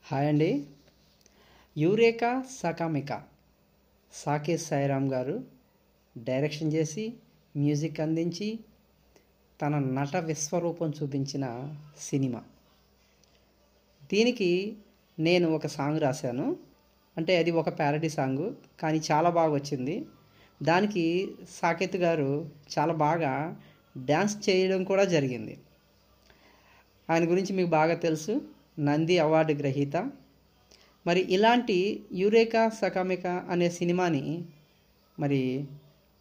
Hi అండి. Eureka సకామిక Saketh Sairam గారు direction చేసి మ్యూజిక్ అందించి తన నట విశ్వరూపం చూపించిన సినిమా. దీనికి నేను ఒక సాంగ్ రాశాను. అంటే అది ఒక ప్యారడీ సాంగు, కానీ చాలా బాగా వచ్చింది. దానికి సాకేత్ గారు చాలా బాగా డ్యాన్స్ చేయడం కూడా జరిగింది. ఆయన గురించి మీకు బాగా తెలుసు, నంది అవార్డు గ్రహీత. మరి ఇలాంటి యూరేకా సకామిక అనే సినిమాని మరి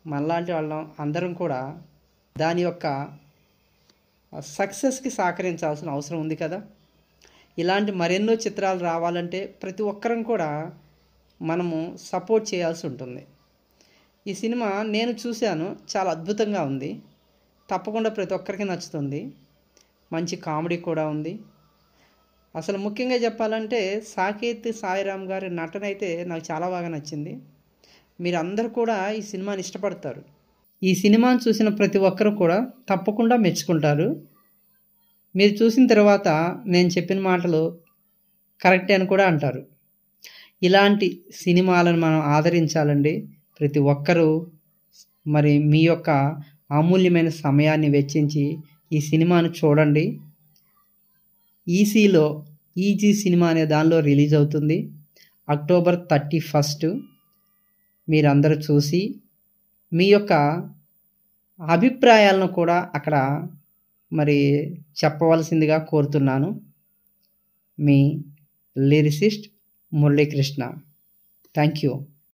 మనలాంటి వాళ్ళం అందరం కూడా దాని యొక్క సక్సెస్కి సహకరించాల్సిన అవసరం ఉంది కదా. ఇలాంటి మరెన్నో చిత్రాలు రావాలంటే ప్రతి ఒక్కరం కూడా మనము సపోర్ట్ చేయాల్సి ఉంటుంది. ఈ సినిమా నేను చూశాను, చాలా అద్భుతంగా ఉంది. తప్పకుండా ప్రతి ఒక్కరికి నచ్చుతుంది. మంచి కామెడీ కూడా ఉంది. అసలు ముఖ్యంగా చెప్పాలంటే సాకేత్ సాయిరామ్ గారి నటన అయితే నాకు చాలా బాగా నచ్చింది. మీరందరూ కూడా ఈ సినిమాని ఇష్టపడతారు. ఈ సినిమాని చూసిన ప్రతి ఒక్కరు కూడా తప్పకుండా మెచ్చుకుంటారు. మీరు చూసిన తర్వాత నేను చెప్పిన మాటలు కరెక్టే అని కూడా అంటారు. ఇలాంటి సినిమాలను మనం ఆదరించాలండి. ప్రతి ఒక్కరూ మరి మీ యొక్క అమూల్యమైన సమయాన్ని వెచ్చించి ఈ సినిమాను చూడండి. ఈజీ సినిమా అనే దానిలో రిలీజ్ అవుతుంది అక్టోబర్ 31. మీరందరూ చూసి మీ యొక్క అభిప్రాయాలను కూడా అక్కడ మరి చెప్పవలసిందిగా కోరుతున్నాను. మీ లిరిసిస్ట్ మురళీకృష్ణ. Thank you.